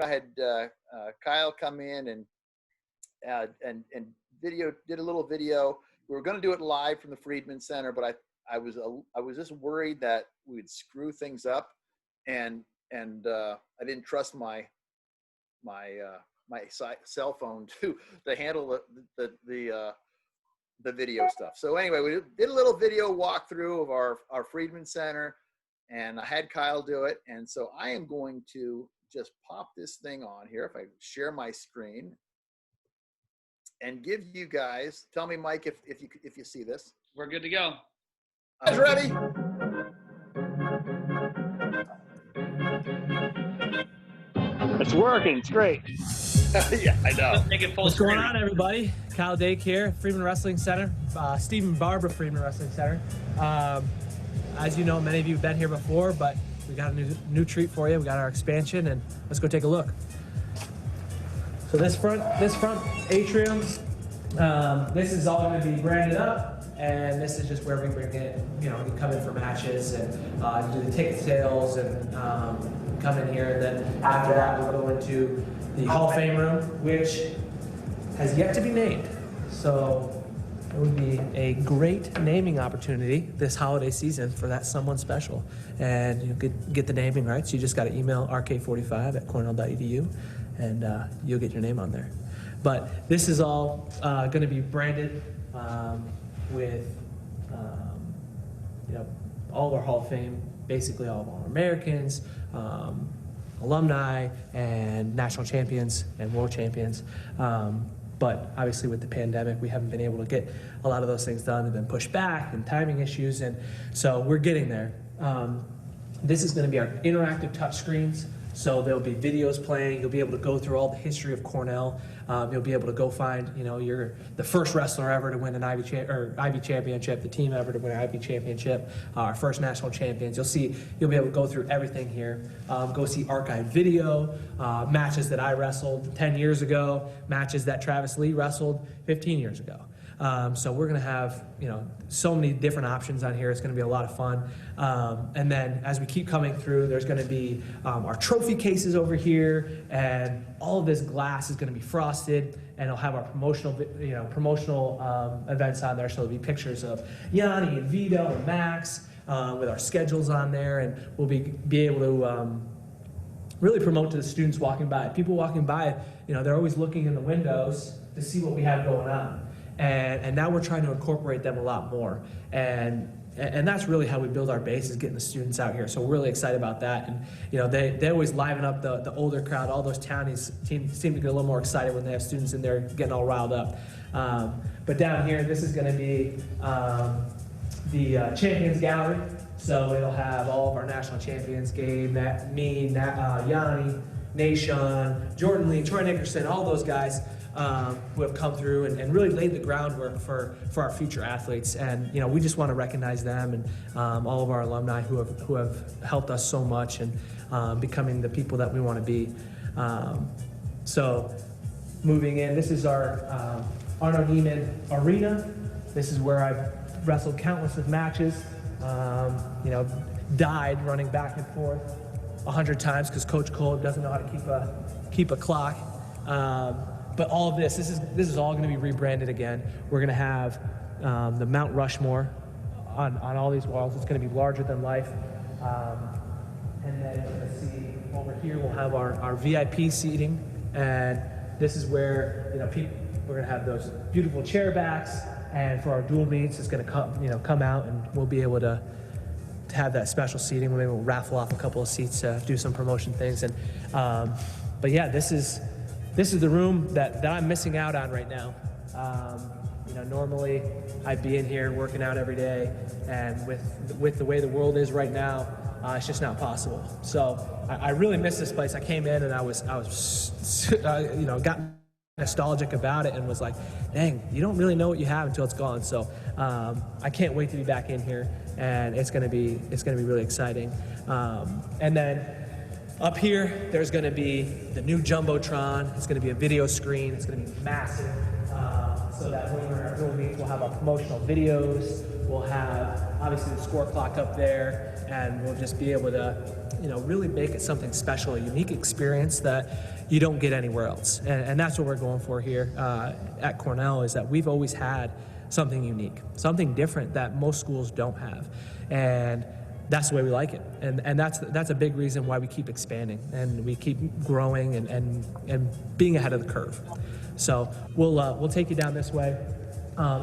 I had Kyle come in and did a little video. We were going to do it live from the Friedman Center, but I was just worried that we'd screw things up, and I didn't trust my cell phone to handle the video stuff. So anyway, we did a little video walkthrough of our Friedman Center, and I had Kyle do it. And so I am going to just pop this thing on here. If I share my screen and give you guys, tell me, Mike, if you see this. We're good to go. Guys ready? It's working. It's great. Yeah, I know. Make it full What's screen. going on, everybody? Kyle Dake here, Friedman Wrestling Center, Stephen Barber, Friedman Wrestling Center. As you know, many of you have been here before, but we got a new treat for you. We got our expansion, and let's go take a look. So this front atrium, this is all going to be branded up, and this is just where we bring in, you come in for matches and do the ticket sales and come in here. And then after that, we'll go into the Hall of Fame room, which has yet to be named. So it would be a great naming opportunity this holiday season for that someone special. And you could get the naming rights. You just got to email rk45@cornell.edu, and you'll get your name on there. But this is all going to be branded with all of our Hall of Fame, basically all of our Americans, alumni, and national champions and world champions. But obviously with the pandemic, we haven't been able to get a lot of those things done. They've been pushed back and timing issues, and so we're getting there. This is going to be our interactive touch screens. So there'll be videos playing. You'll be able to go through all the history of Cornell. You'll be able to go find, you're the first wrestler ever to win an Ivy championship, the team ever to win an Ivy championship, our first national champions. You'll be able to go through everything here. Go see archived video, matches that I wrestled 10 years ago, matches that Travis Lee wrestled 15 years ago. So we're going to have, so many different options on here. It's going to be a lot of fun. And then as we keep coming through, there's going to be our trophy cases over here, and all of this glass is going to be frosted, and it'll have our promotional events on there. So there'll be pictures of Yanni and Vito and Max with our schedules on there, and we'll be able to really promote to the students walking by. People walking by, they're always looking in the windows to see what we have going on. And now we're trying to incorporate them a lot more. And that's really how we build our base, is getting the students out here. So we're really excited about that. And they always liven up the older crowd. All those townies seem to get a little more excited when they have students in there getting all riled up. But down here, this is going to be the Champions Gallery. So it'll have all of our national champions, Gabe, Yanni, Nation, Jordan Lee, Troy Nickerson, all those guys who have come through and really laid the groundwork for our future athletes. And we just want to recognize them and all of our alumni who have helped us so much and becoming the people that we want to be. So moving in, this is our Arno Neiman Arena. This is where I've wrestled countless of matches. Died running back and forth 100 times because Coach Cole doesn't know how to keep a clock. But all of this is all going to be rebranded again. We're going to have the Mount Rushmore on all these walls. It's going to be larger than life. And then we're going to see over here we'll have our VIP seating, and this is where we're going to have those beautiful chair backs. And for our dual meets, it's going to come out, and we'll be able to have that special seating. Maybe we'll raffle off a couple of seats to do some promotion things. And but yeah, this is the room that I'm missing out on right now. Normally I'd be in here working out every day, and with the way the world is right now, it's just not possible. So I really miss this place. I came in and I was got nostalgic about it and was like, dang, you don't really know what you have until it's gone. So I can't wait to be back in here, and it's gonna be really exciting. And then up here, there's going to be the new Jumbotron. It's going to be a video screen. It's going to be massive. So that when we're at Dual Meets, we'll have our promotional videos. We'll have, obviously, the score clock up there. And we'll just be able to really make it something special, a unique experience that you don't get anywhere else. And that's what we're going for here at Cornell, is that we've always had something unique, something different that most schools don't have. And that's the way we like it. And that's a big reason why we keep expanding and we keep growing and being ahead of the curve. So we'll take you down this way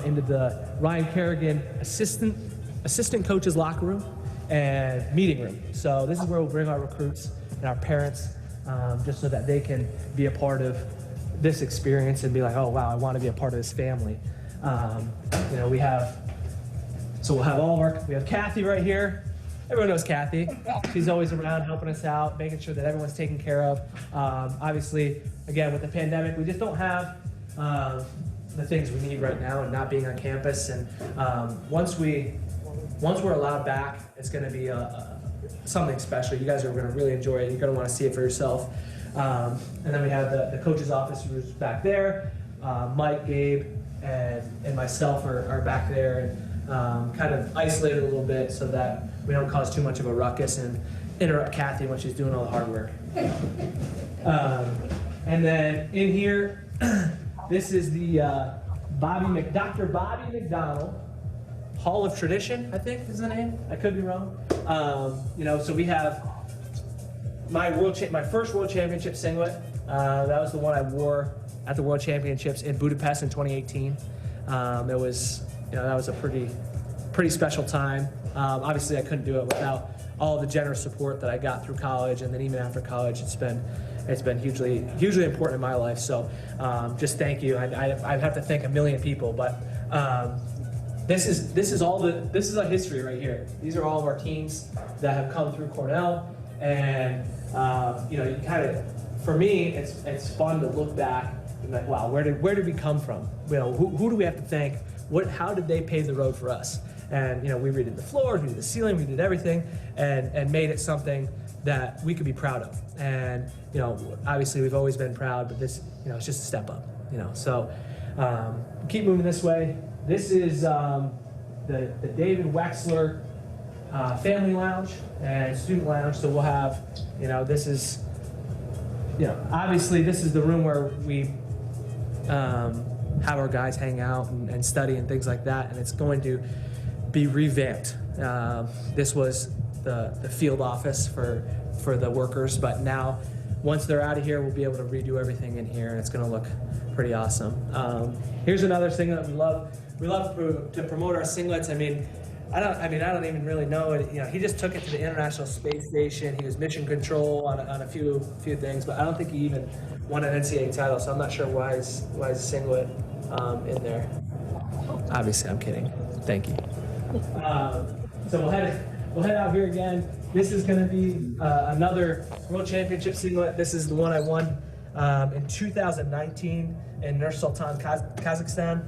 into the Ryan Kerrigan assistant coach's locker room and meeting room. So this is where we'll bring our recruits and our parents, just so that they can be a part of this experience and be like, oh wow, I want to be a part of this family. We'll have we have Kathy right here. Everyone knows Kathy. She's always around helping us out, making sure that everyone's taken care of. Obviously, again, with the pandemic, we just don't have the things we need right now, and not being on campus. And once we're allowed back, it's going to be something special. You guys are going to really enjoy it. You're going to want to see it for yourself. And then we have the coach's office who's back there. Mike, Gabe, and myself are back there, and kind of isolated a little bit so that we don't cause too much of a ruckus and interrupt Kathy when she's doing all the hard work. And then in here, this is the Dr. Bobby McDonald Hall of Tradition, I think is the name. I could be wrong. So we have my first World Championship singlet. That was the one I wore at the World Championships in Budapest in 2018. That was a pretty special time. Obviously, I couldn't do it without all the generous support that I got through college, and then even after college, it's been hugely important in my life. So just thank you. I'd have to thank a million people, but this is our history right here. These are all of our teams that have come through Cornell, and you kind of, for me, it's fun to look back and like, wow, where did we come from? Who do we have to thank? How did they pave the road for us? And we redid the floors, we did the ceiling, we did everything, and made it something that we could be proud of. And obviously we've always been proud, but this, it's just a step up. So keep moving this way. This is the David Wexler Family Lounge and Student Lounge. So we'll have, this is, obviously this is the room where we have our guys hang out and study and things like that, and it's going to be revamped. This was the field office for the workers, but now once they're out of here, we'll be able to redo everything in here, and it's going to look pretty awesome. Here's another thing that we love. We love to promote our singlets. I don't even really know it. He just took it to the International Space Station. He was mission control on a few things, but I don't think he even won an NCAA title, so I'm not sure why his singlet in there. Obviously, I'm kidding. Thank you. So we'll head out here again. This is going to be another World Championship singlet. This is the one I won in 2019 in Nur-Sultan, Kazakhstan.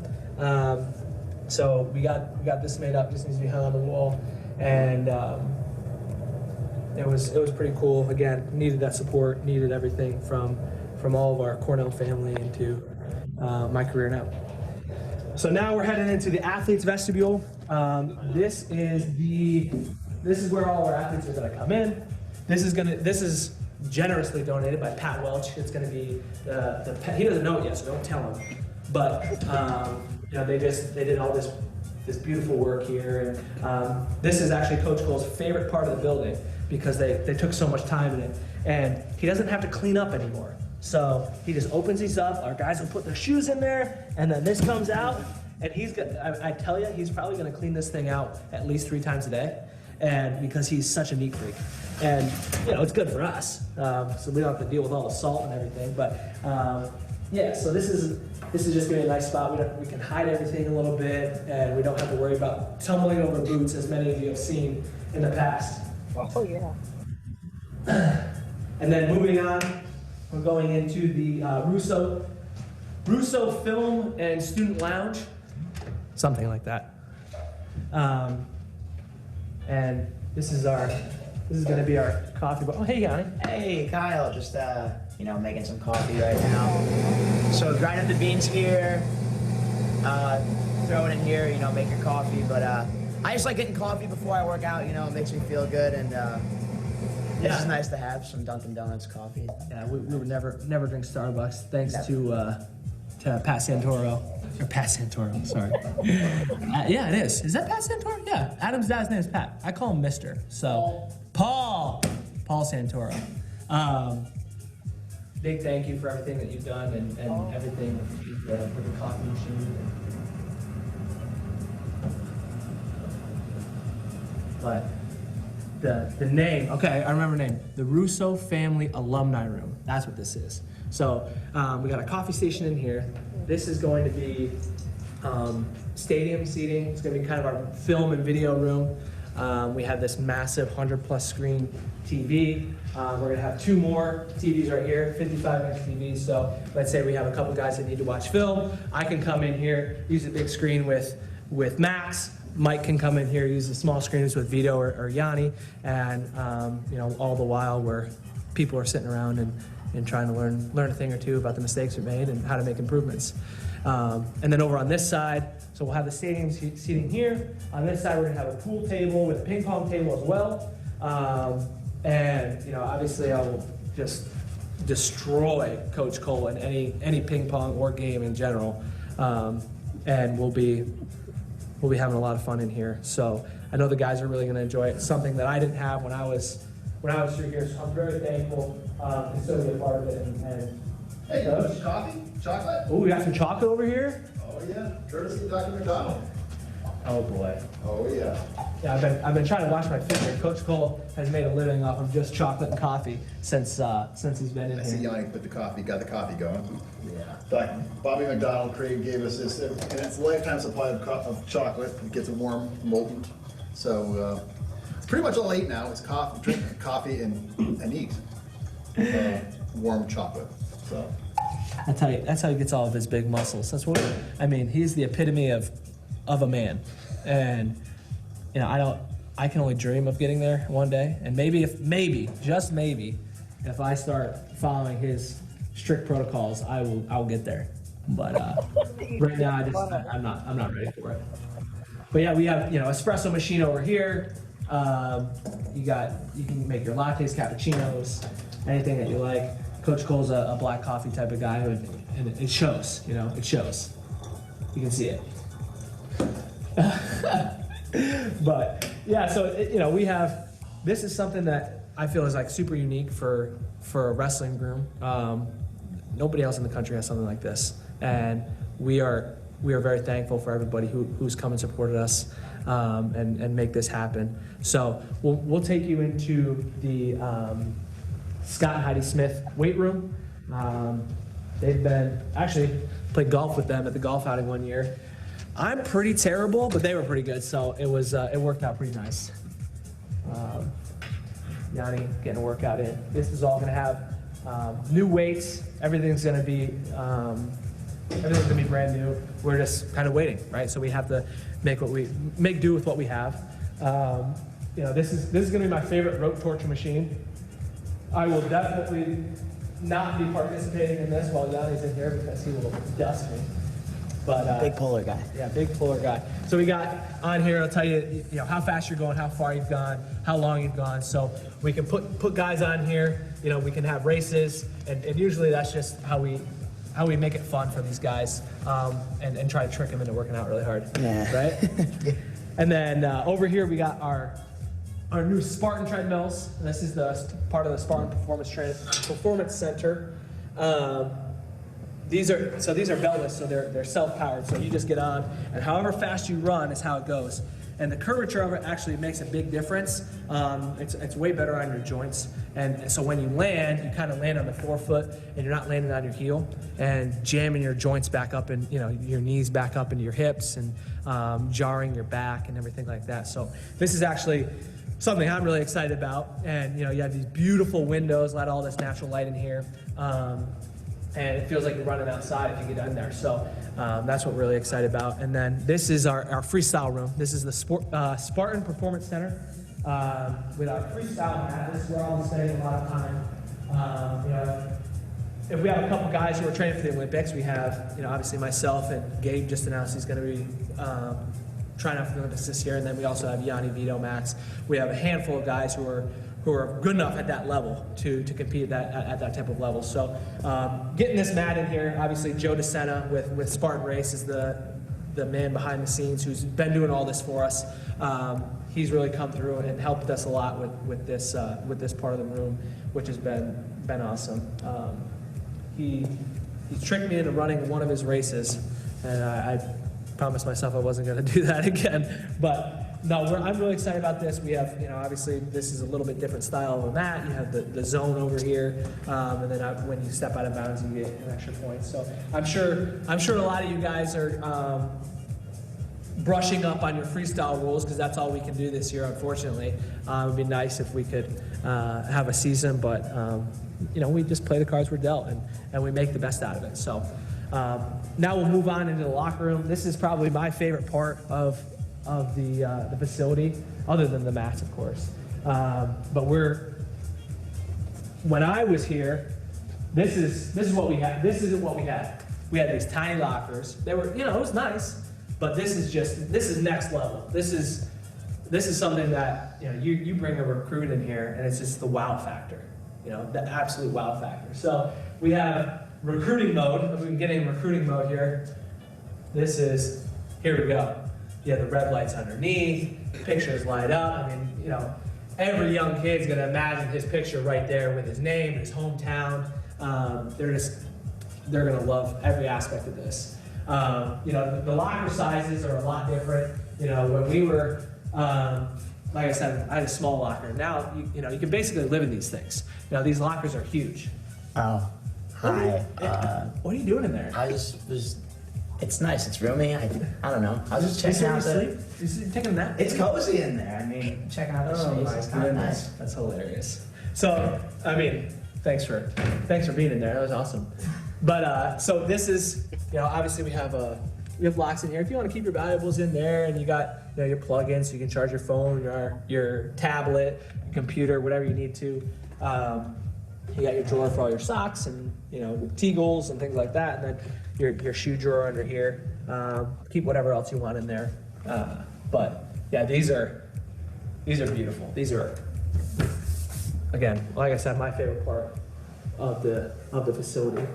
So we got this made up. Just needs to be hung on the wall, and it was pretty cool. Again, needed that support, needed everything from all of our Cornell family into my career now. So now we're heading into the athletes vestibule. This is where all our athletes are going to come in. This is generously donated by Pat Welch. It's going to be he doesn't know it yet, so don't tell him. But they did all this beautiful work here, and this is actually Coach Cole's favorite part of the building because they took so much time in it, and he doesn't have to clean up anymore. So he just opens these up. Our guys will put their shoes in there, and then this comes out, and I tell you, he's probably going to clean this thing out at least 3 times a day, and because he's such a neat freak, and it's good for us, so we don't have to deal with all the salt and everything. But yeah, so this is just going to be a nice spot. We can hide everything a little bit, and we don't have to worry about tumbling over boots, as many of you have seen in the past. Oh yeah. And then moving on, we're going into the Russo Film and Student Lounge, something like that. And this is going to be our coffee bar. Oh, hey, Yanni. Hey, Kyle. Just making some coffee right now. So grind up the beans here, throw it in here. Make your coffee. But I just like getting coffee before I work out. It makes me feel good, and It's just nice to have some Dunkin' Donuts coffee. Yeah, we would never drink Starbucks thanks to Pat Santoro. Or Pat Santoro, sorry. Yeah, it is. Is that Pat Santoro? Yeah. Adam's dad's name is Pat. I call him Mr. So, Paul Santoro. Big thank you for everything that you've done and everything with the coffee machine. But the name, okay, I remember the name. The Russo Family Alumni Room. That's what this is. So we got a coffee station in here. This is going to be stadium seating. It's going to be kind of our film and video room. We have this massive 100+ screen TV. We're going to have 2 more TVs right here, 55-inch TVs. So let's say we have a couple guys that need to watch film. I can come in here, use a big screen with Max. Mike can come in here, use the small screens with Vito or Yanni, and all the while where people are sitting around and trying to learn a thing or two about the mistakes we made and how to make improvements. And then over on this side, so we'll have the stadium seating here. On this side, we're gonna have a pool table with a ping pong table as well. And obviously, I will just destroy Coach Cole in any ping pong or game in general, and we'll be having a lot of fun in here. So I know the guys are really going to enjoy it. It's something that I didn't have when I was through here. So I'm very thankful to still be a part of it. And Hey, Coach, coffee? Chocolate? oh, we got some chocolate over here. Oh, yeah. Courtesy of Dr. McDonald. Oh boy. Oh, yeah. Yeah, I've been trying to watch my finger. Coach Cole has made a living off of just chocolate and coffee since he's been in I see here. Yanni got the coffee going. Yeah. Bobby McDonald, Craig gave us this, and it's a lifetime supply of chocolate. It gets it warm, molten. So it's pretty much all I eat now. It's drink coffee and eat warm chocolate. So That's how he gets all of his big muscles. That's what he's the epitome of a man, and I can only dream of getting there one day. And maybe if I start following his strict protocols, I'll get there. But right now I'm not ready for it. But yeah, we have espresso machine over here. You can make your lattes, cappuccinos, anything that you like. Coach Cole's a black coffee type of guy, and it shows. It shows. You can see it. But yeah, so we have. This is something that I feel is like super unique for a wrestling room. Nobody else in the country has something like this, and we are very thankful for everybody who's come and supported us and make this happen. So we'll take you into the Scott and Heidi Smith weight room. They've been actually played golf with them at the golf outing one year. I'm pretty terrible, but they were pretty good, so it worked out pretty nice. Yanni getting a workout in. This is all going to have new weights. Everything's going to be brand new. We're just kind of waiting, right? So we have to make do with what we have. This is going to be my favorite rope torture machine. I will definitely not be participating in this while Yanni's in here because he will dust me. But Big polar guy. yeah, big polar guy. So we got on here, I'll tell you, how fast you're going, how far you've gone, how long you've gone. So we can put guys on here, we can have races, and usually that's just how we make it fun for these guys, and try to trick them into working out really hard. Yeah. Right? And then over here we got our new Spartan treadmills. This is the part of the Spartan Performance Center. These are beltless, so they're self-powered. So you just get on, and however fast you run is how it goes. And the curvature of it actually makes a big difference. It's way better on your joints. And so when you land, you kind of land on the forefoot, and you're not landing on your heel and jamming your joints back up and your knees back up into your hips and jarring your back and everything like that. So this is actually something I'm really excited about. And you have these beautiful windows, let all this natural light in here. And it feels like you're running outside if you get in there. So that's what we're really excited about. And then this is our freestyle room. This is the Spartan Performance Center with our freestyle mat. This is where I'll be spending a lot of time. If we have a couple guys who are training for the Olympics, we have, obviously myself and Gabe just announced he's going to be trying out for the Olympics this year. And then we also have Yanni, Vito, Max. We have a handful of guys who are who are good enough at that level to compete at that type of level. So getting this mat in here, obviously Joe DeSena with Spartan Race is the man behind the scenes who's been doing all this for us. He's really come through and helped us a lot with this part of the room, which has been awesome. He tricked me into running one of his races, and I promised myself I wasn't going to do that again. But no, I'm really excited about this. We have, obviously this is a little bit different style of a mat. You have the zone over here, and then when you step out of bounds, you get an extra point. So I'm sure a lot of you guys are brushing up on your freestyle rules, because that's all we can do this year, unfortunately. It would be nice if we could have a season, but we just play the cards we're dealt, and we make the best out of it. So now we'll move on into the locker room. This is probably my favorite part of the facility, other than the mats, of course. But when I was here, this is what we had. This isn't what we had. We had these tiny lockers. They were, it was nice, but this is next level. This is something that you bring a recruit in here, and it's just the wow factor. The absolute wow factor. So we have recruiting mode. If we can get in recruiting mode here, here we go. You have the red lights underneath, pictures light up. I mean, every young kid's gonna imagine his picture right there with his name, his hometown. They're gonna love every aspect of this. The locker sizes are a lot different. When we were, like I said, I had a small locker. Now, you can basically live in these things. These lockers are huge. Oh, hi. What are you doing in there? I just was. It's nice. It's roomy. I don't know. I was just checking out the. You taking a nap? It's cozy in there. I mean, checking out the space. It's kind of nice. That's hilarious. So, I mean, thanks for being in there. That was awesome. But so this is, obviously we have locks in here. If you want to keep your valuables in there, and you got your plug-in so you can charge your phone, your tablet, your computer, whatever you need to. You got your drawer for all your socks and T-goals and things like that, and then your shoe drawer under here. Keep whatever else you want in there. But yeah, these are beautiful. These are, again, like I said, my favorite part of the facility.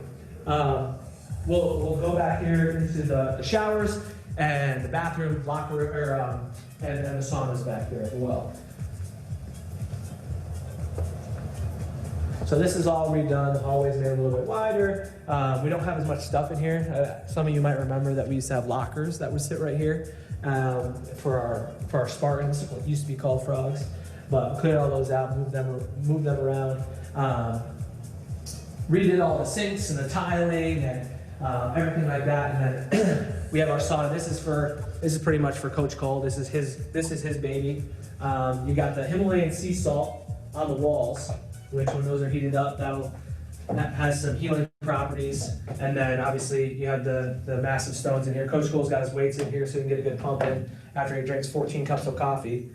We'll go back here into the showers and the bathroom, locker room, and the saunas back here as well. So this is all redone. The hallway's made a little bit wider. We don't have as much stuff in here. Some of you might remember that we used to have lockers that would sit right here for our Spartans, what used to be called frogs. But cleared all those out, moved them around. Redid all the sinks and the tiling and everything like that. And then we have our sauna. This is pretty much for Coach Cole. This is his baby. You got the Himalayan sea salt on the walls, which when those are heated up, that has some healing properties. And then obviously you have the massive stones in here. Coach Cole's got his weights in here so he can get a good pump in after he drinks 14 cups of coffee.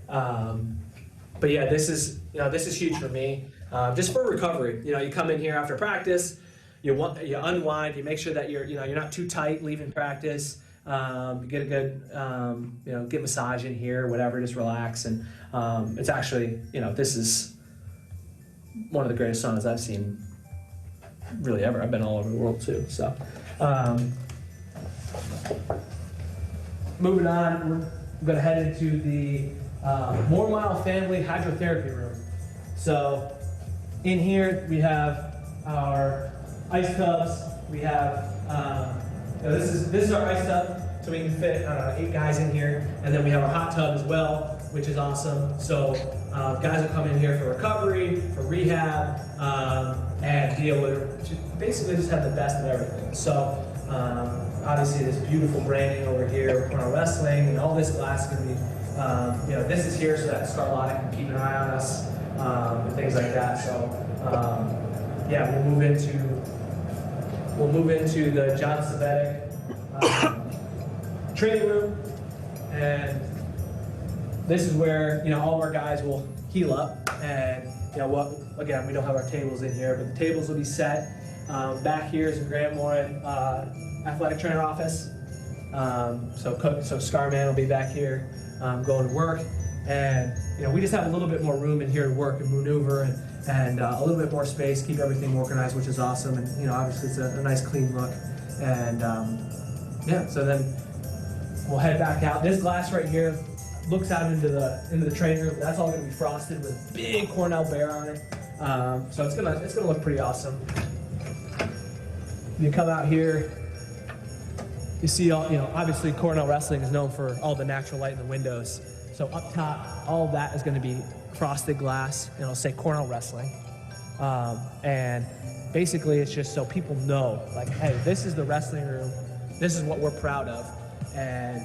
But yeah, this is huge for me. Just for recovery. You come in here after practice, you unwind, you make sure that you're not too tight leaving practice. You get a good get massage in here, whatever, just relax. And it's actually, this is one of the greatest saunas I've seen really ever. I've been all over the world too. So moving on, we're going to head into the Moormile Family Hydrotherapy Room. So in here we have our ice tubs. We have this is our ice tub, so we can fit 8 guys in here, and then we have our hot tub as well, which is awesome. So guys will come in here for recovery, for rehab, and deal with basically just have the best of everything. So obviously this beautiful branding over here for our wrestling, and all this glass is going to be this is here so that Scarlotta can keep an eye on us and things like that. So yeah, we'll move into the John Savetic training room, and this is where all of our guys will heal up. And again, we don't have our tables in here, but the tables will be set. Back here is the Graham Warren athletic trainer office. So Scarman will be back here going to work. And we just have a little bit more room in here to work and maneuver, and a little bit more space, keep everything organized, which is awesome. And obviously it's a nice clean look. And yeah, so then we'll head back out. This glass right here looks out into the training room. That's all going to be frosted with a big Cornell bear on it. So it's gonna look pretty awesome. You come out here, you see all, obviously Cornell Wrestling is known for all the natural light in the windows. So up top, all of that is going to be frosted glass, and it'll say Cornell Wrestling. And basically it's just so people know, like, hey, this is the wrestling room. This is what we're proud of. And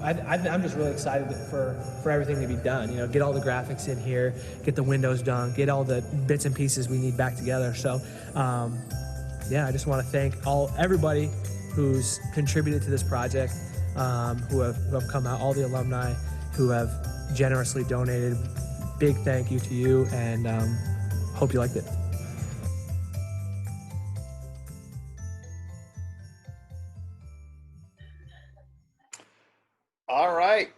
I'm just really excited for everything to be done. Get all the graphics in here, get the windows done, get all the bits and pieces we need back together. So yeah, I just want to thank everybody who's contributed to this project, who have come out, all the alumni who have generously donated. Big thank you to you, and hope you liked it. All right.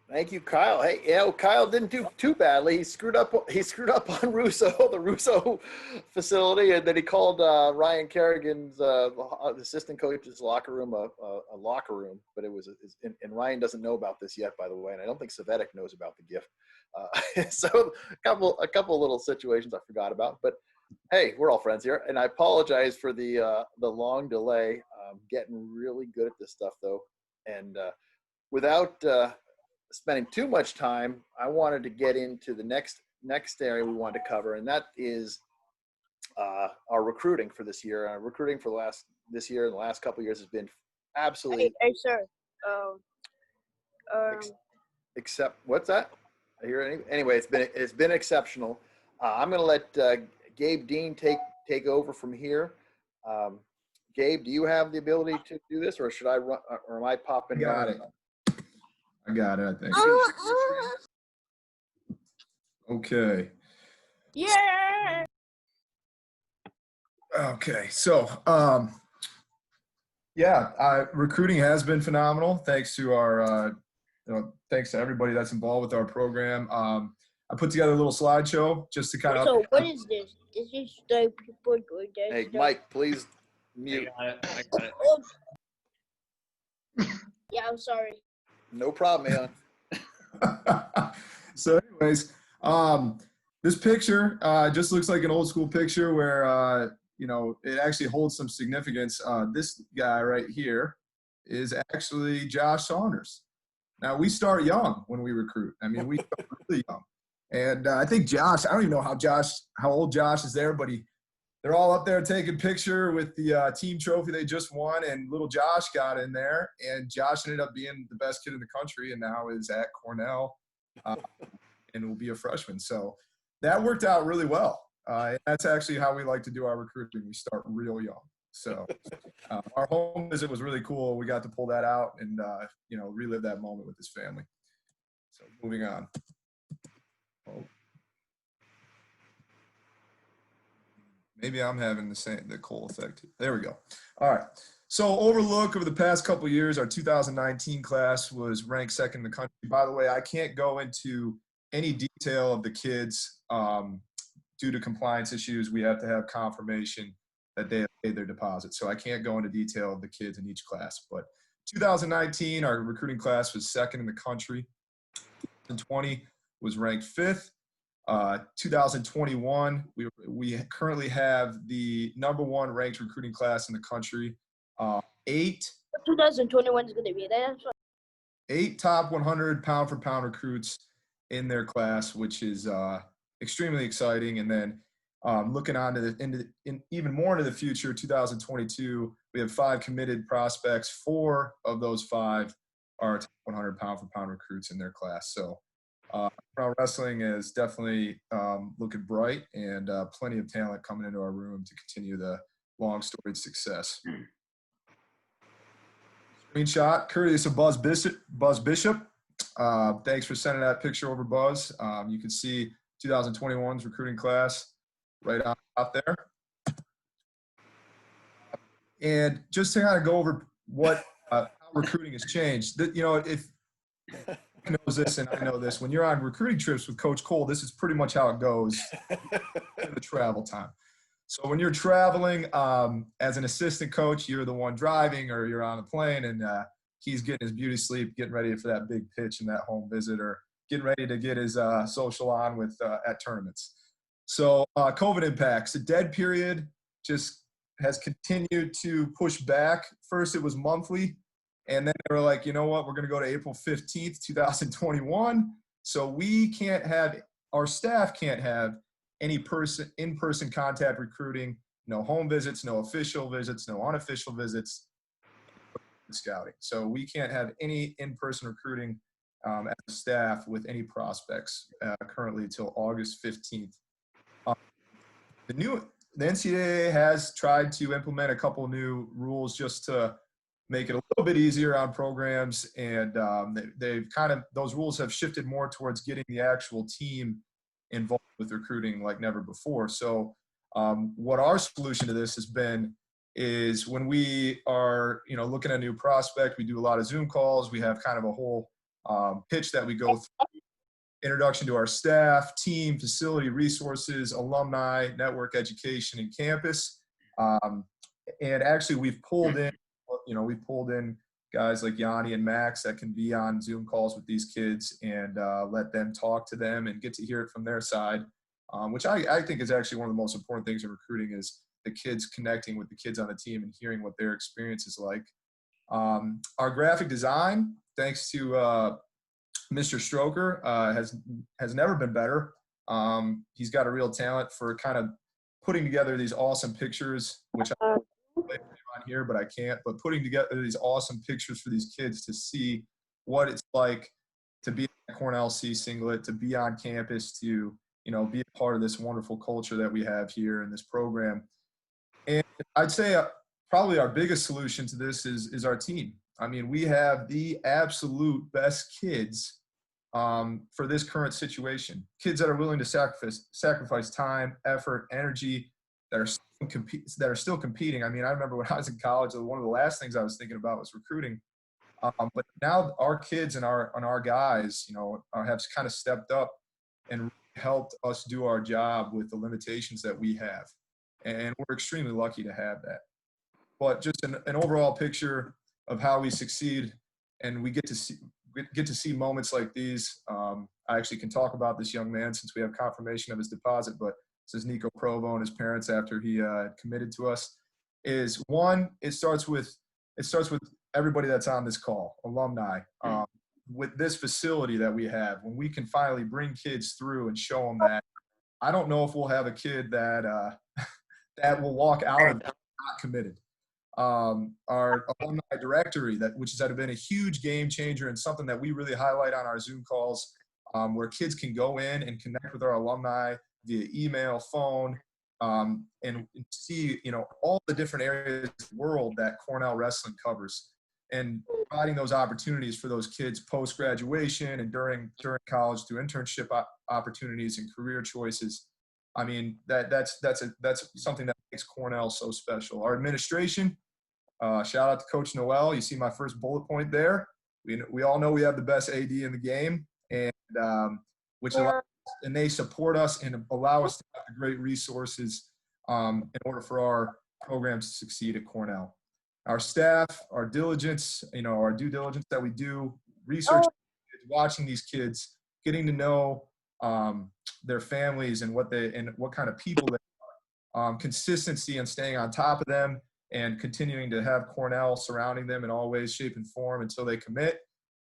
Thank you, Kyle. Hey, Kyle didn't do too badly. He screwed up on Russo, the Russo facility, and then he called Ryan Kerrigan's assistant coach's locker room a locker room. But it was, and Ryan doesn't know about this yet, by the way, and I don't think Savetic knows about the gift. So a couple little situations I forgot about. But hey, we're all friends here, and I apologize for the long delay. Getting really good at this stuff though, and without spending too much time, I wanted to get into the next area we wanted to cover, and that is our recruiting for this year. Recruiting for this year and the last couple of years has been absolutely. Hey, sir. Except what's that? I hear any? Anyway, it's been exceptional. I'm going to let Gabe Dean take over from here. Gabe, do you have the ability to do this, or should I run? Or am I popping? Got it. I got it, I think. Okay. Yeah. Okay. So, recruiting has been phenomenal. Thanks to our, thanks to everybody that's involved with our program. I put together a little slideshow just to kind of. So what is this? This is the people doing this. Hey, Mike, please mute. I got it. Oh. Yeah, I'm sorry. No problem, man. So anyways, this picture just looks like an old school picture where, it actually holds some significance. This guy right here is actually Josh Saunders. Now, we start young when we recruit. I mean, we start really young. And I think Josh, I don't even know how old Josh is there, but they're all up there taking picture with the team trophy they just won, and little Josh got in there, and Josh ended up being the best kid in the country and now is at Cornell and will be a freshman. So that worked out really well. And that's actually how we like to do our recruiting. We start real young. So our home visit was really cool. We got to pull that out and, relive that moment with his family. So moving on. Oh. Maybe I'm having the Cole effect. There we go. All right. So overlook over the past couple of years, our 2019 class was ranked second in the country. By the way, I can't go into any detail of the kids due to compliance issues. We have to have confirmation that they have paid their deposit. So I can't go into detail of the kids in each class. But 2019, our recruiting class was second in the country. 2020 was ranked fifth. 2021, we currently have the #1 ranked recruiting class in the country. 2021 is going to be there. 8 top 100 pound for pound recruits in their class, which is extremely exciting. And then looking on to even more into the future, 2022, we have 5 committed prospects. 4 of those 5 are top 100 pound for pound recruits in their class. So Cornell wrestling is definitely looking bright, and plenty of talent coming into our room to continue the long storied success. Screenshot courteous of Buzz Bishop. Thanks for sending that picture over, Buzz. You can see 2021's recruiting class right out there. And just to kind of go over what how recruiting has changed. Mike knows this, and I know this. When you're on recruiting trips with Coach Cole, this is pretty much how it goes in the travel time. So when you're traveling as an assistant coach, you're the one driving or you're on a plane, and he's getting his beauty sleep, getting ready for that big pitch and that home visit, or getting ready to get his social on with at tournaments. So COVID impacts. The dead period just has continued to push back. First, it was monthly. And then they were like, you know what, we're going to go to April 15th, 2021. So we can't have, our staff can't have any in-person contact recruiting, no home visits, no official visits, no unofficial visits, scouting. So we can't have any in-person recruiting as a staff with any prospects currently until August 15th. The NCAA has tried to implement a couple new rules just to make it a little bit easier on programs, and they've those rules have shifted more towards getting the actual team involved with recruiting like never before. So what our solution to this has been is when we are looking at a new prospect, we do a lot of Zoom calls. We have kind of a whole pitch that we go through: introduction to our staff, team, facility, resources, alumni, network, education, and campus. And actually we've pulled in guys like Yanni and Max that can be on Zoom calls with these kids and let them talk to them and get to hear it from their side, which I think is actually one of the most important things in recruiting, is the kids connecting with the kids on the team and hearing what their experience is like. Our graphic design, thanks to Mr. Stroker, has never been better. He's got a real talent for kind of putting together these awesome pictures, which I on here, but I can't. But putting together these awesome pictures for these kids to see what it's like to be at Cornell C singlet, to be on campus, to be a part of this wonderful culture that we have here in this program. And I'd say probably our biggest solution to this is our team. I mean, we have the absolute best kids for this current situation. Kids that are willing to sacrifice time, effort, energy, that are still competing. I mean, I remember when I was in college, one of the last things I was thinking about was recruiting. But now our kids and our guys, have kind of stepped up and helped us do our job with the limitations that we have. And we're extremely lucky to have that. But just an overall picture of how we succeed, and we get to see moments like these. I actually can talk about this young man since we have confirmation of his deposit, but this is Nico Provo and his parents after he committed to us. Is one, it starts with everybody that's on this call, alumni. With this facility that we have, when we can finally bring kids through and show them that, I don't know if we'll have a kid that that will walk out of not committed. Our alumni directory, which has been a huge game changer and something that we really highlight on our Zoom calls, where kids can go in and connect with our alumni via email, phone, and see all the different areas of the world that Cornell wrestling covers, and providing those opportunities for those kids post graduation and during college through internship opportunities and career choices. I mean, that's something that makes Cornell so special. Our administration, shout out to Coach Noel. You see my first bullet point there. We all know we have the best AD in the game, and and they support us and allow us to have the great resources in order for our programs to succeed at Cornell. Our staff, our diligence, our due diligence that we do, research, watching these kids, getting to know their families and what kind of people they are, consistency and staying on top of them, and continuing to have Cornell surrounding them in all ways, shape, and form until they commit,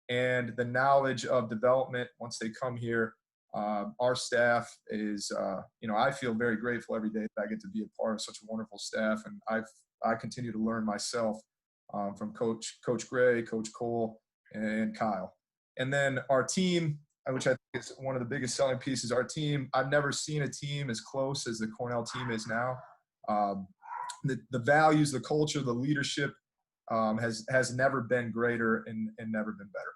and the knowledge of development once they come here. Our staff is, I feel very grateful every day that I get to be a part of such a wonderful staff, and I continue to learn myself from Coach Gray, Coach Cole, and Kyle. And then our team, which I think is one of the biggest selling pieces, our team, I've never seen a team as close as the Cornell team is now. The values, the culture, the leadership has never been greater and never been better.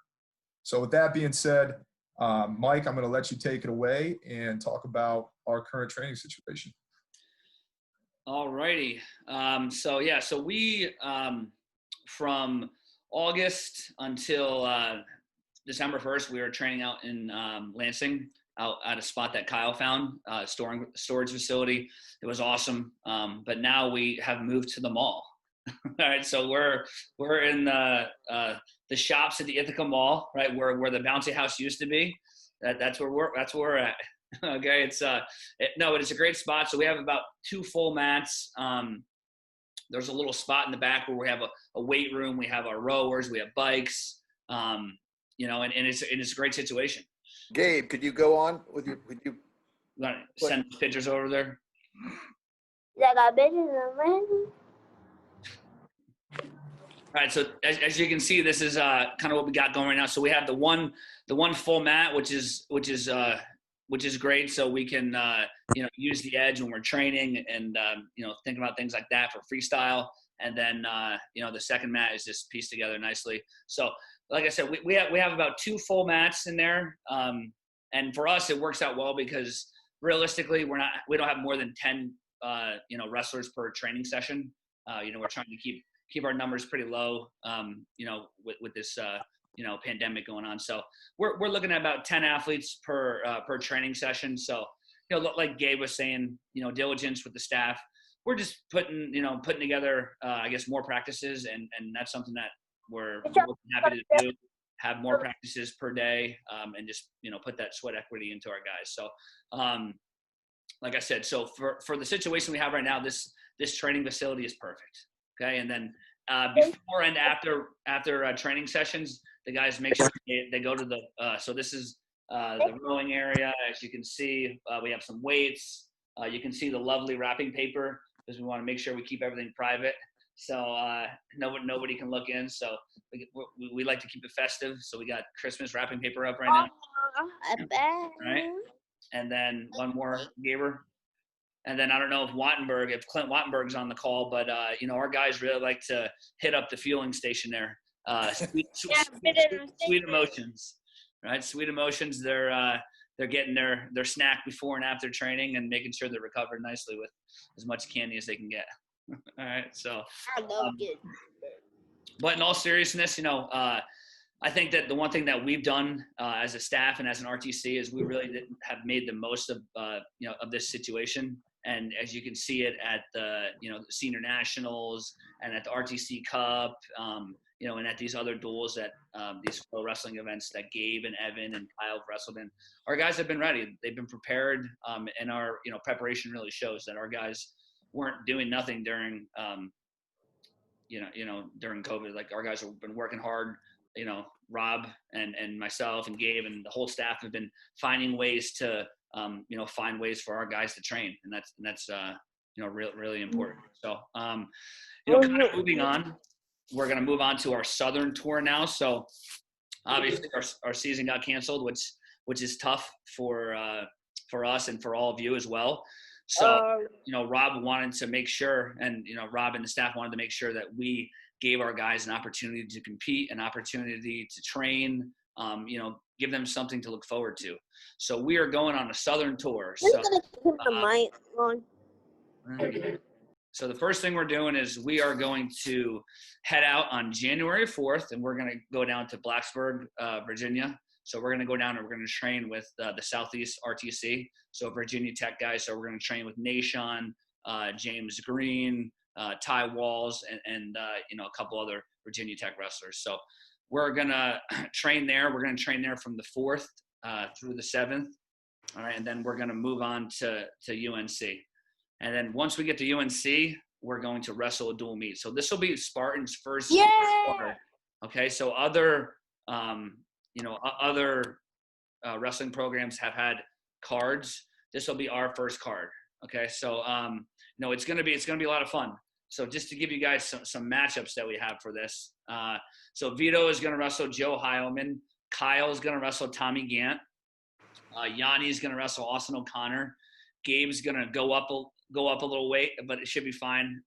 So with that being said, Mike, I'm going to let you take it away and talk about our current training situation. All righty. So we, from August until December 1st, we were training out in Lansing, out at a spot that Kyle found, storage facility. It was awesome. But now we have moved to the mall. All right, so we're in the shops at the Ithaca Mall, right, where the bouncy house used to be. That's where we're at. Okay, it's a great spot. So we have about 2 full mats. There's a little spot in the back where we have a weight room. We have our rowers. We have bikes. And it's a great situation. Gabe, could you go on with you? Want to send pictures over there? I got bitches in my hand. All right, so as you can see, this is kind of what we got going right now. So we have the one full mat, which is great. So we can use the edge when we're training and think about things like that for freestyle. And then the second mat is just pieced together nicely. So like I said, we have about 2 full mats in there, and for us it works out well because realistically we don't have more than 10 wrestlers per training session. We're trying to keep our numbers pretty low, with this pandemic going on. So we're looking at about 10 athletes per training session. So like Gabe was saying, diligence with the staff. We're just putting together I guess more practices, and that's something that we're happy to do. Have more practices per day, and just put that sweat equity into our guys. So like I said, so for the situation we have right now, this training facility is perfect. Okay, and then before and after training sessions, the guys make sure they go to the so this is the rowing area. As you can see, we have some weights. You can see the lovely wrapping paper because we want to make sure we keep everything private. So nobody can look in. So we like to keep it festive. So we got Christmas wrapping paper up right now. I bet. All right. And then one more, Gaber. And then I don't know if Clint Wattenberg's on the call, but our guys really like to hit up the fueling station there. Sweet Emotions, right? Sweet Emotions. They're getting their snack before and after training and making sure they're recovered nicely with as much candy as they can get. All right, so. I love it. But in all seriousness, I think that the one thing that we've done as a staff and as an RTC is we really have made the most of of this situation. And as you can see it at the the senior nationals and at the RTC Cup, and at these other duels that these pro wrestling events that Gabe and Evan and Kyle have wrestled in, our guys have been ready. They've been prepared, and our preparation really shows that our guys weren't doing nothing during during COVID. Like our guys have been working hard. Rob and myself and Gabe and the whole staff have been finding ways to find ways for our guys to train, and that's really important. So kind of moving on, we're going to move on to our Southern tour now. So obviously our season got canceled, which is tough for us and for all of you as well. So Rob wanted to make sure, and Rob and the staff wanted to make sure that we gave our guys an opportunity to compete, an opportunity to train, give them something to look forward to. So we are going on a Southern tour. So, so the first thing we're doing is we are going to head out on January 4th, and we're going to go down to Blacksburg, Virginia. So we're going to go down and we're going to train with the Southeast RTC. So Virginia Tech guys. So we're going to train with Nashon, James Green, Ty Walls, and a couple other Virginia Tech wrestlers. So we're going to train there. We're going to train there from the 4th through the 7th. All right. And then we're going to move on to UNC. And then once we get to UNC, we're going to wrestle a dual meet. So this will be Spartan's first tour. Okay. So other wrestling programs have had cards. This will be our first card. Okay. So, it's going to be a lot of fun. So just to give you guys some matchups that we have for this. So Vito is going to wrestle Joe Heilman. Kyle is going to wrestle Tommy Gant. Yanni is going to wrestle Austin O'Connor. Gabe's going to go up a little weight, but it should be fine.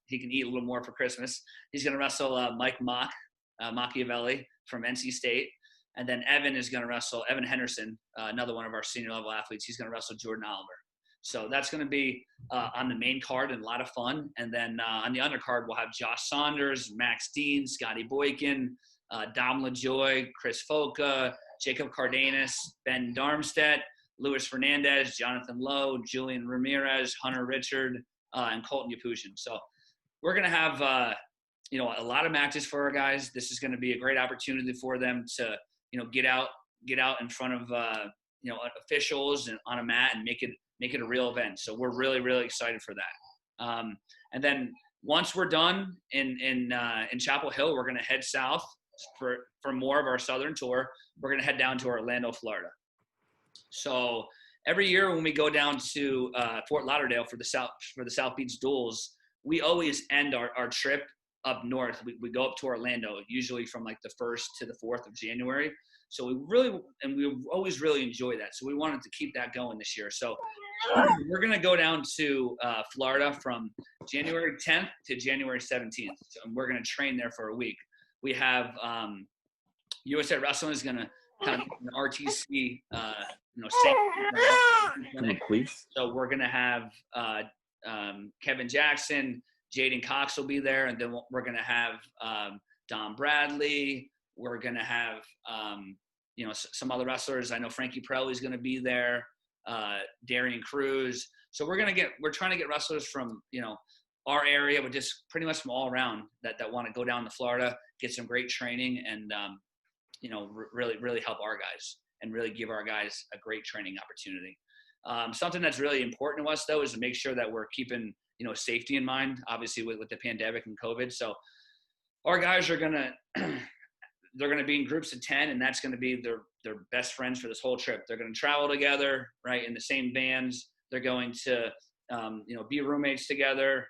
He can eat a little more for Christmas. He's going to wrestle Mike Machiavelli from NC State. And then Evan is going to wrestle Evan Henderson, another one of our senior level athletes. He's going to wrestle Jordan Oliver. So that's going to be on the main card and a lot of fun. And then on the undercard, we'll have Josh Saunders, Max Dean, Scotty Boykin, Dom LaJoy, Chris Foca, Jacob Cardenas, Ben Darmstadt, Luis Fernandez, Jonathan Lowe, Julian Ramirez, Hunter Richard, and Colton Yapushin. So we're going to have, a lot of matches for our guys. This is going to be a great opportunity for them to, get out in front of, officials and on a mat and make it a real event. So we're really, really excited for that. And then once we're done in Chapel Hill, we're going to head south for more of our Southern tour. We're going to head down to Orlando, Florida. So every year when we go down to Fort Lauderdale for the South Beach Duels, we always end our trip up north. We go up to Orlando, usually from like the 1st to the 4th of January. So we always really enjoy that. So we wanted to keep that going this year. So we're going to go down to Florida from January 10th to January 17th. So, and we're going to train there for a week. We have USA Wrestling is going to kind of an RTC, Please. So we're going to have Kevin Jackson, Jaden Cox will be there, and then we're going to have Don Bradley. We're going to have some other wrestlers. I know Frankie Pirelli is going to be there, Darian Cruz. So we're trying to get wrestlers from our area, but just pretty much from all around that want to go down to Florida, get some great training, and really help our guys and really give our guys a great training opportunity. Something that's really important to us, though, is to make sure that we're keeping, safety in mind, obviously with the pandemic and COVID. So our guys are they're going to be in groups of 10, and that's going to be their best friends for this whole trip. They're going to travel together, right, in the same vans. They're going to, be roommates together.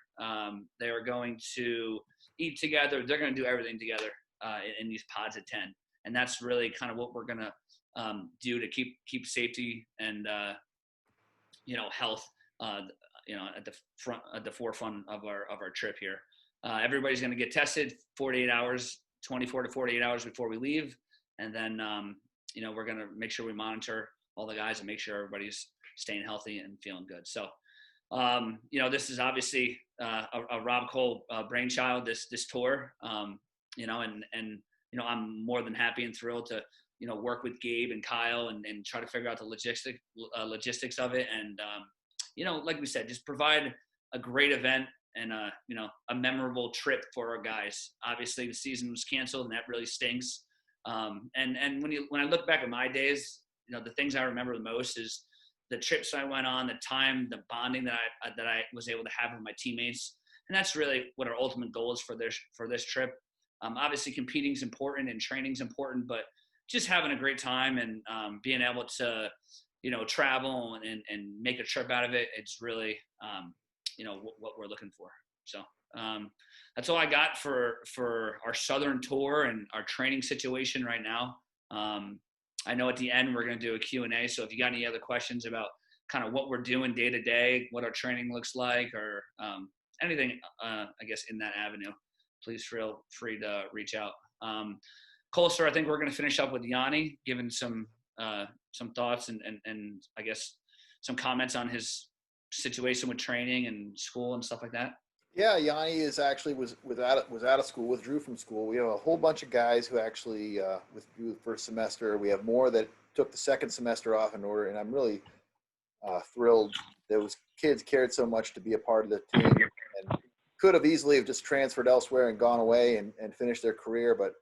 They are going to eat together. They're going to do everything together in these pods of 10. And that's really kind of what we're going to do to keep safety and, health, at the forefront of our trip here. Everybody's going to get tested 24 to 48 hours before we leave. And then, we're going to make sure we monitor all the guys and make sure everybody's staying healthy and feeling good. So, this is obviously a Rob Cole brainchild, this tour, and I'm more than happy and thrilled to, work with Gabe and Kyle and try to figure out the logistics of it. And, like we said, just provide a great event and a memorable trip for our guys. Obviously the season was canceled and that really stinks. And when I look back at my days, the things I remember the most is the trips I went on, the time, the bonding that I was able to have with my teammates. And that's really what our ultimate goal is for this trip. Obviously competing is important and training is important, but just having a great time and being able to, travel and make a trip out of it. It's really, what we're looking for. So that's all I got for our Southern tour and our training situation right now. I know at the end we're going to do a Q&A. So if you got any other questions about kind of what we're doing day to day, what our training looks like, or anything, I guess in that avenue, please feel free to reach out. Colster, I think we're going to finish up with Yanni, giving some thoughts and I guess some comments on his situation with training and school and stuff like that. Yeah, Yanni is actually was out of school, withdrew from school. We have a whole bunch of guys who actually withdrew the first semester. We have more that took the second semester off in order, and I'm really thrilled. Those kids cared so much to be a part of the team and could have easily have just transferred elsewhere and gone away and finished their career, but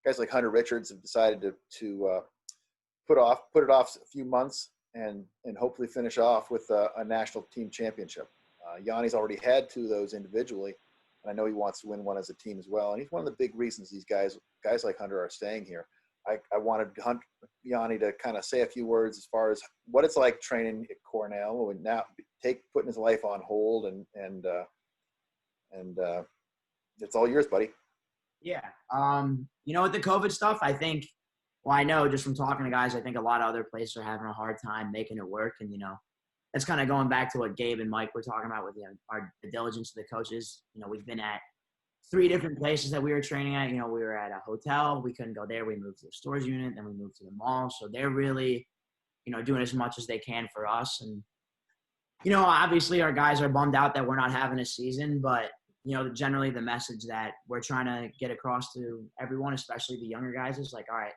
guys like Hunter Richards have decided to put it off a few months and hopefully finish off with a national team championship. Yanni's already had 2 of those individually, and I know he wants to win one as a team as well. And he's one of the big reasons these guys like Hunter are staying here. I wanted Yanni to kind of say a few words as far as what it's like training at Cornell and now putting his life on hold and it's all yours, buddy. Yeah. With the COVID stuff, I think, I know just from talking to guys, I think a lot of other places are having a hard time making it work. And, that's kind of going back to what Gabe and Mike were talking about with the diligence of the coaches. We've been at 3 different places that we were training at. We were at a hotel. We couldn't go there. We moved to the stores unit. Then we moved to the mall. So they're really, doing as much as they can for us. And, obviously our guys are bummed out that we're not having a season, but generally the message that we're trying to get across to everyone, especially the younger guys, is like, all right,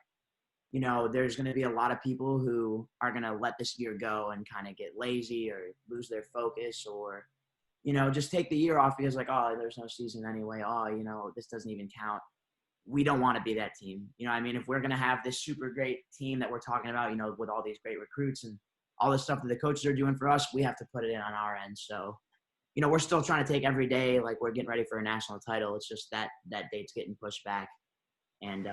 there's going to be a lot of people who are going to let this year go and kind of get lazy or lose their focus or, just take the year off because like, oh, there's no season anyway. Oh, this doesn't even count. We don't want to be that team. If we're going to have this super great team that we're talking about, with all these great recruits and all the stuff that the coaches are doing for us, we have to put it in on our end. So, we're still trying to take every day like we're getting ready for a national title. It's just that date's getting pushed back. And,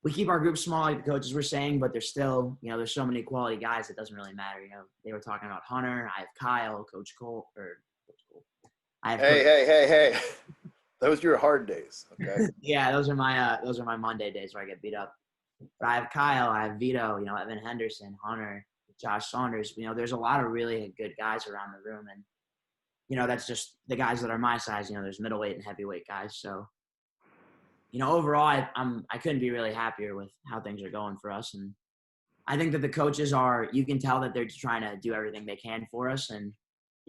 we keep our group small, like the coaches were saying, but there's still, there's so many quality guys, it doesn't really matter. They were talking about Hunter. I have Kyle, Coach Cole. I have Hey. Those are your hard days, okay? Yeah, those are my Monday days where I get beat up. But I have Kyle, I have Vito, Evan Henderson, Hunter, Josh Saunders. There's a lot of really good guys around the room. And, that's just the guys that are my size. There's middleweight and heavyweight guys. So, overall, I couldn't be really happier with how things are going for us. And I think that the coaches you can tell that they're just trying to do everything they can for us. And,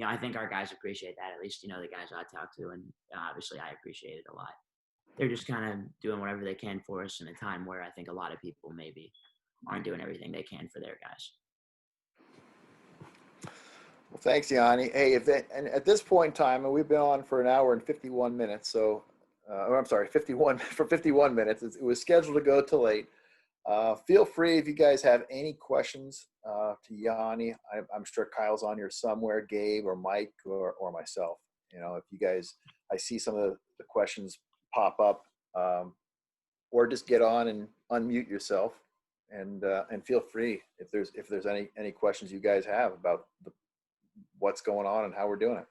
I think our guys appreciate that, at least, the guys I talk to. And obviously I appreciate it a lot. They're just kind of doing whatever they can for us in a time where I think a lot of people maybe aren't doing everything they can for their guys. Well, thanks, Yanni. Hey, and at this point in time, and we've been on for an hour and 51 minutes, so I'm sorry, 51 minutes. It was scheduled to go till 8. Feel free if you guys have any questions to Yanni. I'm sure Kyle's on here somewhere, Gabe or Mike or myself. If you guys, I see some of the questions pop up, or just get on and unmute yourself and feel free if there's any questions you guys have about what's going on and how we're doing it.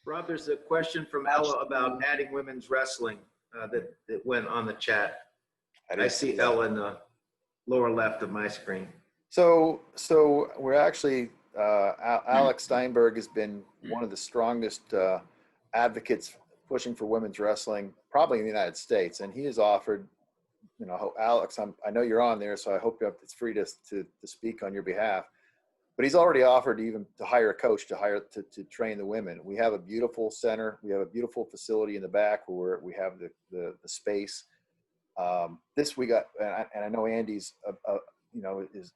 Rob, there's a question from Ella about adding women's wrestling that went on the chat. I see Ella in the lower left of my screen. So we're actually, Alex Steinberg has been one of the strongest advocates pushing for women's wrestling, probably in the United States. And he has offered, Alex, I know you're on there, so I hope it's free to speak on your behalf. But he's already offered even to hire a coach to train the women. We have a beautiful center. We have a beautiful facility in the back where we have the space. This we got, and I know Andy's,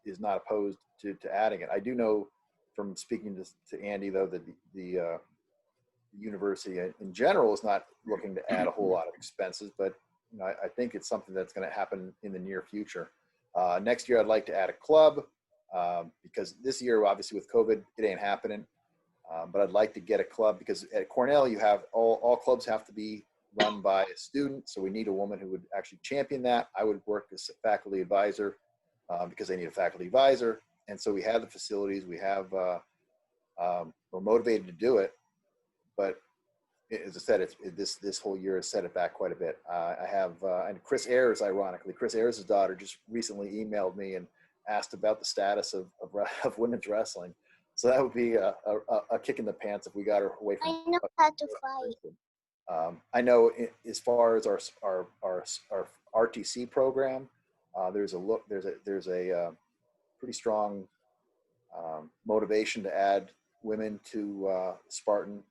is not opposed to adding it. I do know from speaking to Andy though that the university in general is not looking to add a whole lot of expenses, but I think it's something that's going to happen in the near future. Next year, I'd like to add a club. Because this year, obviously with COVID, it ain't happening. But I'd like to get a club because at Cornell, you have all clubs have to be run by a student. So we need a woman who would actually champion that. I would work as a faculty advisor because they need a faculty advisor. And so we have the facilities. We have, we're motivated to do it. But as I said, this whole year has set it back quite a bit. I have, and Chris Ayers, ironically, Chris Ayers' daughter just recently emailed me and asked about the status of women's wrestling. So that would be a kick in the pants if we got her away from. I know how to fight. I know as far as our RTC program, there's a pretty strong motivation to add women to Spartan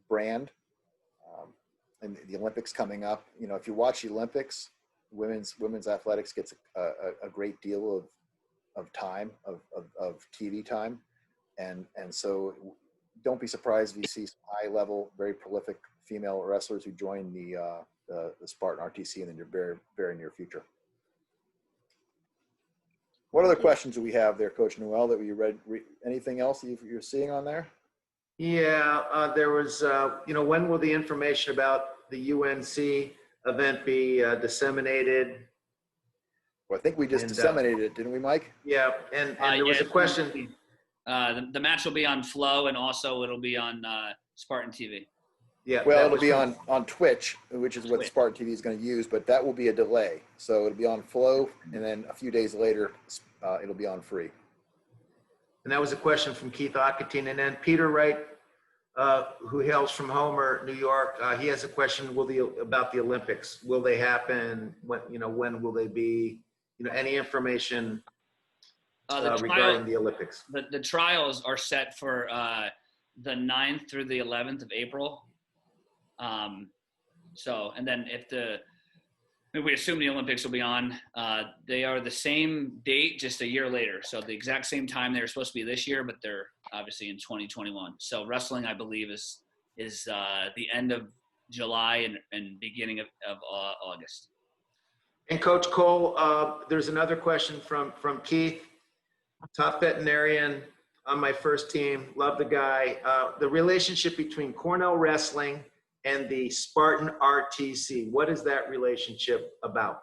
brand. And the Olympics coming up, if you watch the Olympics, women's athletics gets a great deal of time of TV time, and so don't be surprised if you see some high level, very prolific female wrestlers who join the Spartan RTC in the very very near future. What other questions do we have there, Coach Noel? That you read? Anything else you're seeing on there? Yeah, there was. When will the information about the UNC event be disseminated? Well, I think we just disseminated it, didn't we, Mike? Yeah, and there was a question. The match will be on Flow, and also it'll be on Spartan TV. Yeah. Well, it'll be on Twitch, which is what Spartan TV is going to use, but that will be a delay. So it'll be on Flow, and then a few days later, it'll be on Free. And that was a question from Keith Ockertine. And then Peter Wright, who hails from Homer, New York, he has a question about the Olympics. Will they happen? When will they be? Any information regarding the Olympics? The trials are set for the 9th through the 11th of April. So, and then if we assume the Olympics will be on, they are the same date, just a year later. So the exact same time they were supposed to be this year, but they're obviously in 2021. So wrestling, I believe, is the end of July and beginning of August. And Coach Cole, there's another question from Keith, top veterinarian on my first team. Love the guy. The relationship between Cornell Wrestling and the Spartan RTC. What is that relationship about?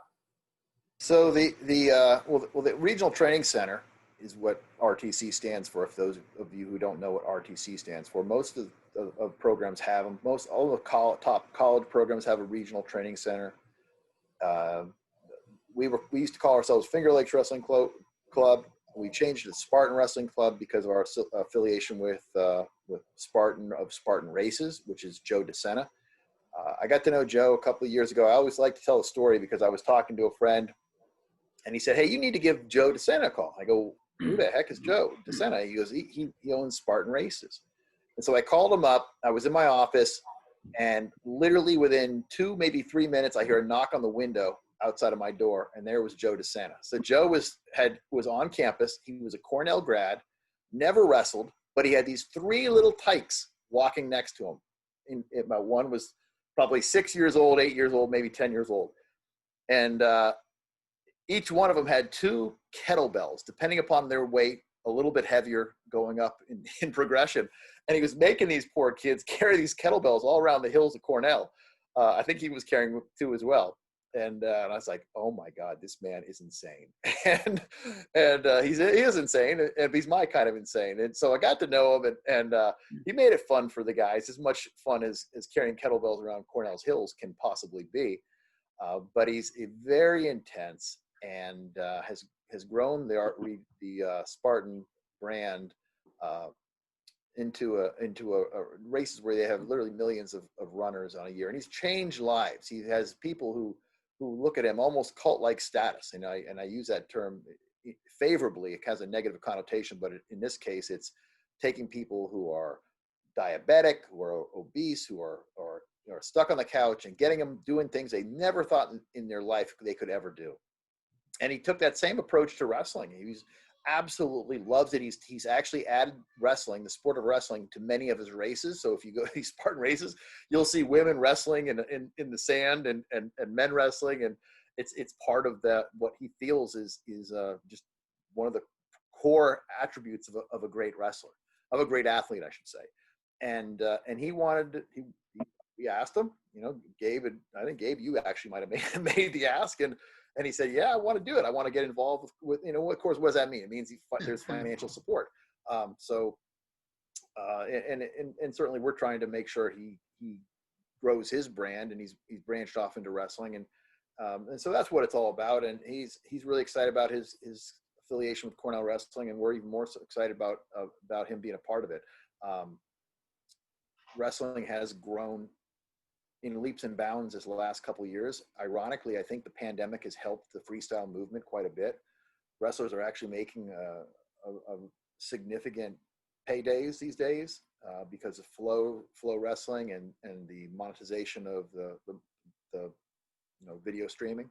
So the Regional Training Center is what RTC stands for. If those of you who don't know what RTC stands for, most of programs have them. All the top college programs have a regional training center. We used to call ourselves Finger Lakes Wrestling Club. We changed it to Spartan Wrestling Club because of our affiliation with Spartan Races, which is Joe DeSena. I got to know Joe a couple of years ago. I always like to tell a story because I was talking to a friend, and he said, "Hey, you need to give Joe DeSena a call." I go, "Who the heck is Joe DeSena?" He goes, "He owns Spartan Races." And so I called him up. I was in my office, and literally within 2, maybe 3 minutes, I hear a knock on the window outside of my door, and there was Joe DeSena. So Joe was on campus. He was a Cornell grad, never wrestled, but he had these 3 little tykes walking next to him. One was probably 6 years old, 8 years old, maybe 10 years old. And each one of them had 2 kettlebells, depending upon their weight, a little bit heavier going up in progression. And he was making these poor kids carry these kettlebells all around the hills of Cornell. I think he was carrying 2 as well. And I was like, "Oh my God, this man is insane." and he is insane, and he's my kind of insane. And so I got to know him, and he made it fun for the guys, as much fun as carrying kettlebells around Cornell's hills can possibly be. But he's very intense and has grown the Spartan brand into a races where they have literally millions of runners on a year, and he's changed lives. He has people who look at him almost cult-like status, and I use that term favorably. It has a negative connotation, but in this case, it's taking people who are diabetic, who are obese, who are stuck on the couch, and getting them doing things they never thought in their life they could ever do. And he took that same approach to wrestling. He's absolutely loves it. He's actually added wrestling, the sport of wrestling, to many of his races. So if you go to these Spartan races, you'll see women wrestling in the sand and men wrestling, and it's part of what he feels is just one of the core attributes of a great wrestler, of a great athlete, I should say. And we asked him, Gabe, and I think Gabe, you actually might have made the ask, and he said, "Yeah, I want to do it. I want to get involved with of course, what does that mean? It means there's financial support." And certainly we're trying to make sure he grows his brand, and he's branched off into wrestling, and so that's what it's all about. And he's really excited about his affiliation with Cornell Wrestling, and we're even more so excited about him being a part of it. Wrestling has grown in leaps and bounds this last couple of years. Ironically, I think the pandemic has helped the freestyle movement quite a bit. Wrestlers are actually making a significant paydays these days because of flow wrestling and the monetization of the video streaming.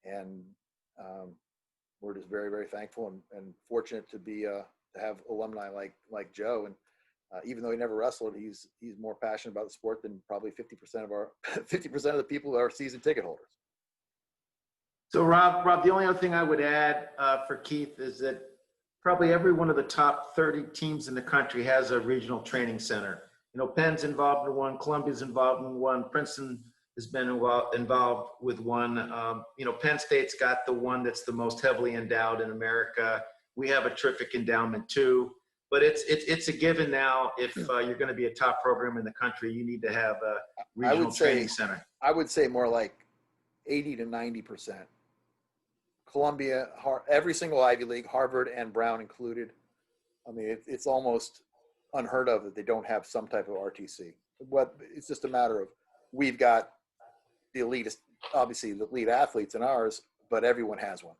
And we're just very, very thankful and fortunate to have alumni like Joe. And even though he never wrestled, he's more passionate about the sport than probably 50% of the people who are season ticket holders. So Rob, the only other thing I would add for Keith is that probably every one of the top 30 teams in the country has a regional training center. Penn's involved in one, Columbia's involved in one, Princeton has been involved with one. Penn State's got the one that's the most heavily endowed in America. We have a terrific endowment too. But it's a given now. If you're going to be a top program in the country, you need to have a regional training center. I would say more like 80 to 90%. Columbia, every single Ivy League, Harvard and Brown included. I mean, it's almost unheard of that they don't have some type of RTC. It's just a matter of we've got the elitist, obviously the elite athletes in ours, but everyone has one.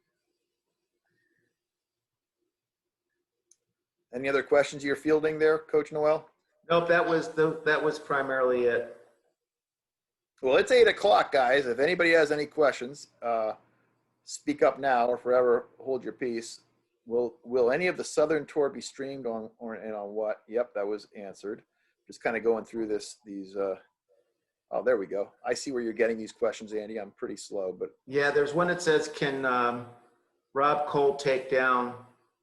Any other questions you're fielding there, Coach Noel? Nope, that was primarily it. Well, it's 8 o'clock, guys. If anybody has any questions, speak up now or forever hold your peace. Will any of the Southern tour be streamed on and on what? Yep, that was answered. Just kind of going through these. Oh, there we go. I see where you're getting these questions, Andy. I'm pretty slow, but Yeah, there's one that says, can Rob Cole take down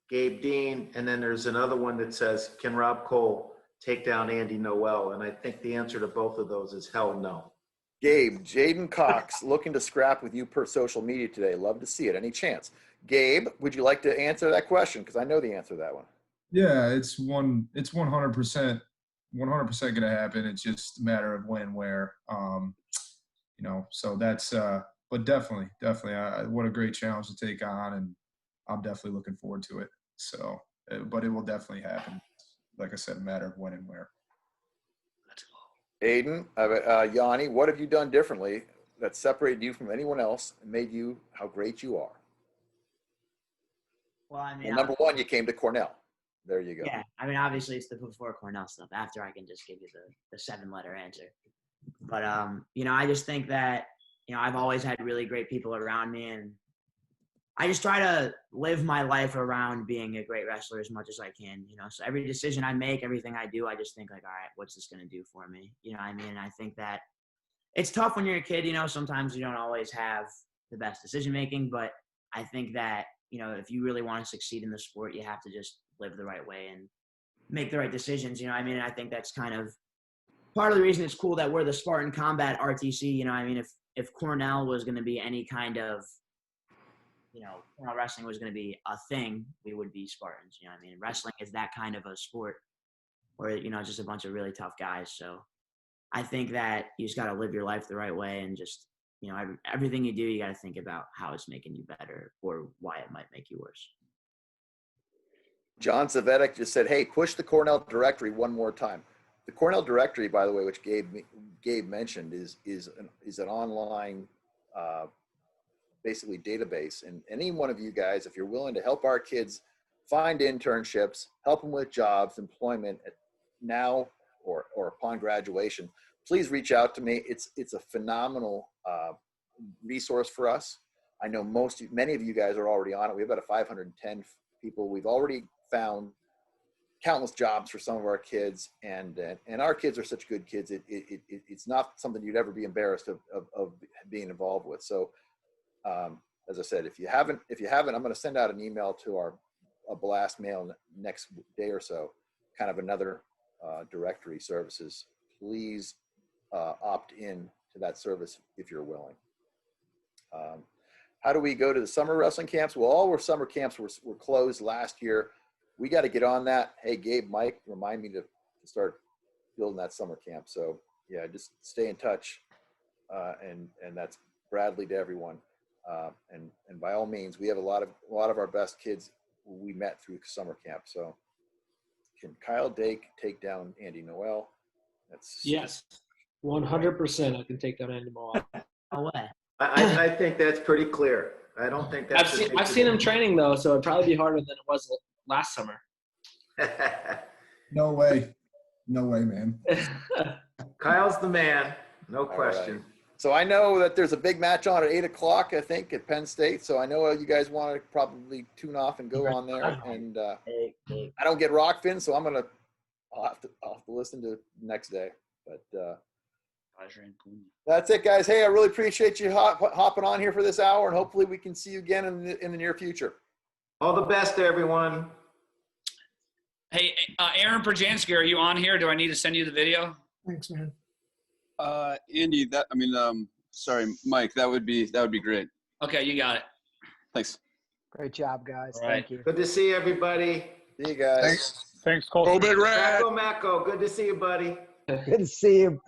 Gabe Dean? And then there's another one that says, can Rob Cole take down Andy Noel? And I think the answer to both of those is hell no. Gabe, Jaden Cox looking to scrap with you per social media today. Love to see it. Any chance? Gabe, would you like to answer that question? Because I know the answer to that one. Yeah, it's 100% going to happen. It's just a matter of when, where, so that's, but definitely, what a great challenge to take on. And I'm definitely looking forward to it. So, but it will definitely happen. Like I said, a matter of when and where. Aiden, Yanni, what have you done differently that separated you from anyone else and made you how great you are? Well, I mean, Well, number one, you came to Cornell. There you go. Yeah, I mean, obviously it's the before Cornell stuff. After, I can just give you the 7-letter answer. But I just think that I've always had really great people around me, and I just try to live my life around being a great wrestler as much as I can. So every decision I make, everything I do, I just think like, all right, what's this gonna do for me? You know what I mean? And I think that it's tough when you're a kid. Sometimes you don't always have the best decision making, but I think that if you really want to succeed in the sport, you have to just live the right way and make the right decisions. And I think that's kind of part of the reason it's cool that we're the Spartan Combat RTC. If Cornell was going to be any kind of, Cornell wrestling was going to be a thing, we would be Spartans. Wrestling is that kind of a sport where, just a bunch of really tough guys. So I think that you just got to live your life the right way, and just, everything you do, you got to think about how it's making you better or why it might make you worse. John Savetic just said, hey, push the Cornell directory one more time. The Cornell directory, by the way, which Gabe mentioned, is an online basically database. And any one of you guys, if you're willing to help our kids find internships, help them with jobs, employment now or upon graduation, please reach out to me. It's a phenomenal resource for us. I know many of you guys are already on it. We have about 510 people. We've already found countless jobs for some of our kids, and our kids are such good kids. It's not something you'd ever be embarrassed of being involved with. So, as I said, if you haven't, I'm going to send out an email to a blast mail next day or so, kind of another directory services. Please opt in to that service if you're willing. How do we go to the summer wrestling camps? Well, all our summer camps were closed last year. We got to get on that. Hey, Gabe, Mike, remind me to start building that summer camp. So yeah, just stay in touch. And that's Bradley to everyone. And by all means, we have a lot of our best kids we met through summer camp. So can Kyle Dake take down Andy Noel? Yes, 100%. I can take down Andy Noel. No way. I think that's pretty clear. I don't think that's. I've seen him training though, so it'd probably be harder than it was last summer. No way, man. Kyle's the man, no question. Right. So I know that there's a big match on at 8 o'clock, I think, at Penn State. So I know you guys want to probably tune off and go on there. And I don't get Rockfin, so I'll have to listen to it next day. But that's it, guys. Hey, I really appreciate you hopping on here for this hour, and hopefully we can see you again in the near future. All the best to everyone. Hey, Aaron Perjansky, are you on here? Do I need to send you the video? Thanks, man. Andy, sorry, Mike, that would be great. Okay, you got it. Thanks. Great job, guys. All right. Thank you. Good to see everybody. See you guys. Thanks, Cole. Go Big Red. Mako, good to see you, buddy. Good to see you.